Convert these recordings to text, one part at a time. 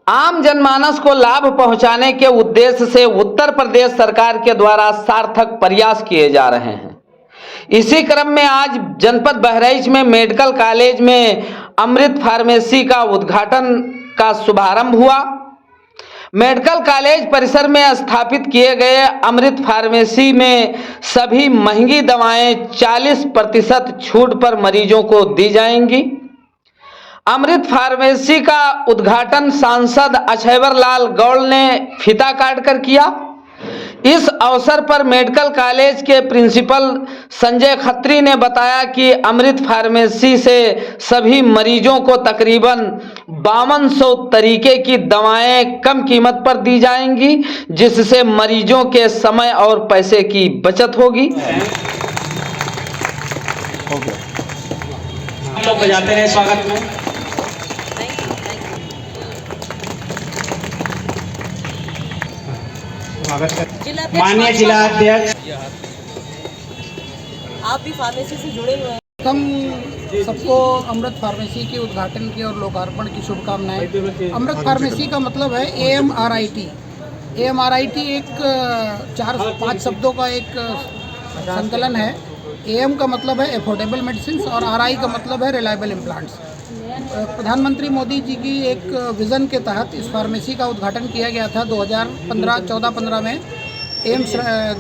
आम जनमानस को लाभ पहुंचाने के उद्देश्य से उत्तर प्रदेश सरकार के द्वारा सार्थक प्रयास किए जा रहे हैं। इसी क्रम में आज जनपद बहराइच में मेडिकल कॉलेज में अमृत फार्मेसी का उद्घाटन का शुभारंभ हुआ। मेडिकल कॉलेज परिसर में स्थापित किए गए अमृत फार्मेसी में सभी महंगी दवाएं 40% छूट पर मरीजों को दी जाएंगी। अमृत फार्मेसी का उद्घाटन सांसद अक्षयवर लाल गौड़ ने फीता काटकर किया। इस अवसर पर मेडिकल कॉलेज के प्रिंसिपल संजय खत्री ने बताया कि अमृत फार्मेसी से सभी मरीजों को तकरीबन 5200 तरीके की दवाएं कम कीमत पर दी जाएंगी, जिससे मरीजों के समय और पैसे की बचत होगी। लोग बजाते रहे स्वागत में। माननीय जिला अध्यक्ष, आप भी फार्मेसी से जुड़े हुए हैं। हम सबको अमृत फार्मेसी के उद्घाटन की और लोकार्पण की शुभकामनाएं। अमृत फार्मेसी का मतलब है AMRIT। AMRIT एक 4-5 शब्दों का एक संकलन है। AM का मतलब है अफोर्डेबल मेडिसिन और RI का मतलब है रिलायबल इम्प्लांट्स। प्रधानमंत्री मोदी जी की एक विज़न के तहत इस फार्मेसी का उद्घाटन किया गया था 2014-15 में एम्स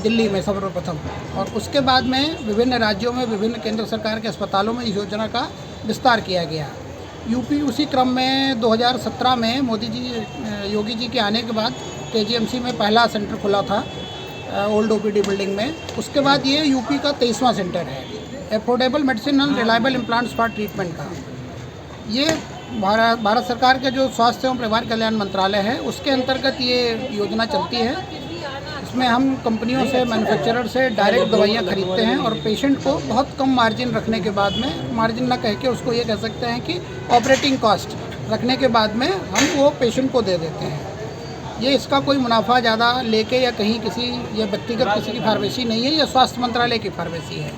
दिल्ली में सर्वप्रथम, और उसके बाद में विभिन्न राज्यों में विभिन्न केंद्र सरकार के अस्पतालों में इस योजना का विस्तार किया गया। यूपी उसी क्रम में 2017 में मोदी जी योगी जी के आने के बाद KGMC में पहला सेंटर खुला था ओल्ड OPD बिल्डिंग में। उसके बाद ये यूपी का 23वां सेंटर है affordable medicine and reliable implants for treatment का। ये भारत सरकार के जो स्वास्थ्य एवं परिवार कल्याण मंत्रालय है उसके अंतर्गत ये योजना चलती है। इसमें हम कंपनियों से, मैन्युफैक्चरर से डायरेक्ट दवाइयाँ खरीदते हैं और पेशेंट को बहुत कम मार्जिन रखने के बाद में, मार्जिन ना कह के उसको ये कह सकते हैं कि ऑपरेटिंग कॉस्ट रखने के बाद में हम वो पेशेंट को दे देते हैं। ये इसका कोई मुनाफा ज़्यादा लेके या कहीं किसी ये व्यक्तिगत किसी की फार्मेसी नहीं है, ये स्वास्थ्य मंत्रालय की फार्मेसी है।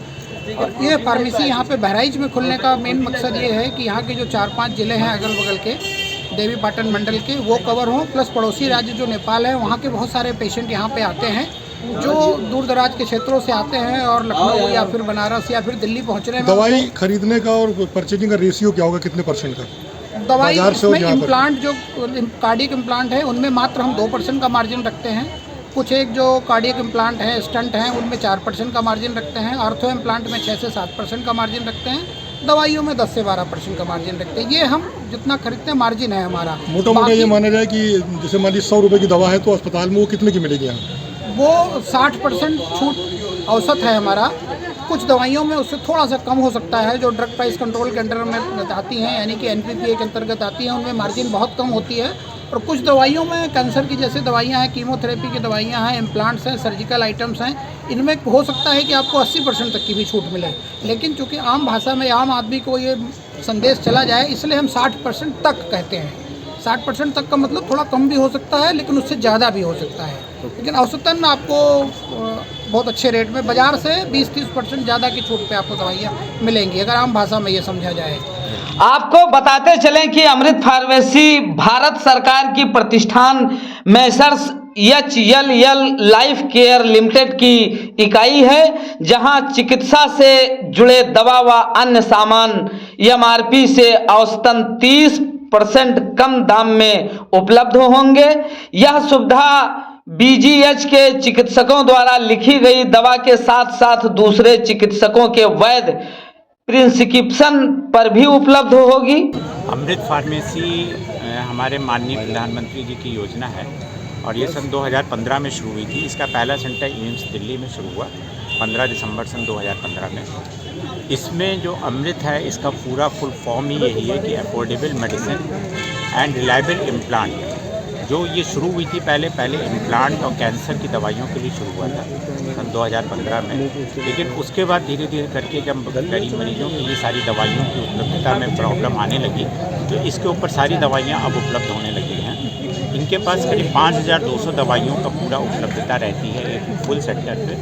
और ये फार्मेसी यहाँ पे बहराइच में खुलने का मेन मकसद ये है कि यहाँ के जो 4-5 ज़िले हैं अगल बगल के देवी पाटन मंडल के, वो कवर हों, प्लस पड़ोसी राज्य जो नेपाल है वहाँ के बहुत सारे पेशेंट यहाँ पे आते हैं जो दूर दराज के क्षेत्रों से आते हैं और लखनऊ या फिर बनारस या फिर दिल्ली पहुँचने में। दवाई खरीदने का और परचेजिंग का रेशियो क्या होगा, कितने % का? दवाई इसमें इम्प्लांट जो कार्डियक इम्प्लांट है उनमें मात्र हम 2% का मार्जिन रखते हैं। कुछ एक जो कार्डियक इम्प्लांट हैं, स्टंट हैं, उनमें 4% का मार्जिन रखते हैं। आर्थो इम्प्लांट में 6 से 7% का मार्जिन रखते हैं। दवाइयों में 10 से 12% का मार्जिन रखते हैं। ये हम जितना खरीदते हैं मार्जिन है हमारा। मोटा ये माना जाए कि जैसे मान लीजिए 100 रुपये की दवा है तो अस्पताल में वो कितने की मिलेगी यहाँ? वो 60% छूट औसत है हमारा। कुछ दवाइयों में उससे थोड़ा सा कम हो सकता है जो ड्रग प्राइस कंट्रोल के अंडर में आती हैं, यानी कि NPPA के अंतर्गत आती हैं, उनमें मार्जिन बहुत कम होती है। और कुछ दवाइयों में कैंसर की जैसे दवाइयाँ हैं, कीमोथेरेपी की दवाइयाँ हैं, इम्प्लांट्स हैं, सर्जिकल आइटम्स हैं, इनमें हो सकता है कि आपको 80% तक की भी छूट मिले। लेकिन चूँकि आम भाषा में आम आदमी को ये संदेश चला जाए इसलिए हम 60% तक कहते हैं। 60% तक का मतलब थोड़ा कम भी हो सकता है लेकिन उससे ज़्यादा भी हो सकता है, लेकिन औसतन आपको बहुत अच्छे रेट में बाज़ार से 20-30% ज़्यादा की छूट पे आपको दवाइयाँ मिलेंगी, अगर आम भाषा में ये समझा जाए। आपको बताते चलें कि अमृत फार्मेसी भारत सरकार की प्रतिष्ठान Messrs HLL life care limited की इकाई है, जहां चिकित्सा से जुड़े दवा व अन्य सामान MRP से औसतन 30% कम दाम में उपलब्ध होंगे। यह सुविधा BGH के चिकित्सकों द्वारा लिखी गई दवा के साथ साथ दूसरे चिकित्सकों के वैध प्रिस्क्रिप्शन पर भी उपलब्ध होगी। अमृत फार्मेसी हमारे माननीय प्रधानमंत्री जी की योजना है और ये सन 2015 में शुरू हुई थी। इसका पहला सेंटर एम्स दिल्ली में शुरू हुआ 15 दिसंबर सन 2015 में। इसमें जो अमृत है इसका पूरा फुल फॉर्म ही यही है कि affordable medicine and reliable implant. जो ये शुरू हुई थी पहले इम्प्लांट और कैंसर की दवाइयों के लिए शुरू हुआ था सन 2015 में, लेकिन उसके बाद धीरे धीरे करके जब गरीब मरीजों की ये सारी दवाइयों की उपलब्धता में प्रॉब्लम आने लगी तो इसके ऊपर सारी दवाइयाँ अब उपलब्ध होने लगी हैं। इनके पास करीब 5200 दवाइयों का पूरा उपलब्धता रहती है एक फुल सेंटर पे,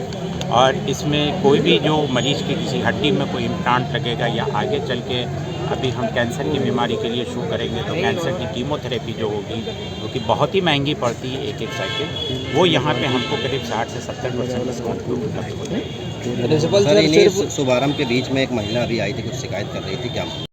और इसमें कोई भी जो मरीज़ की किसी हड्डी में कोई इम्प्लांट लगेगा या आगे चल के अभी हम कैंसर की बीमारी के लिए शुरू करेंगे तो कैंसर की कीमोथेरेपी जो होगी, जो कि बहुत ही महंगी पड़ती है एक साइकिल, वो यहाँ पे हमको करीब 60 से 70% डिस्काउंट पे उपलब्ध हो जाएगी। सर, इन्हीं शुभारंभ के बीच में एक महिला अभी आई थी, कुछ शिकायत कर रही थी क्या?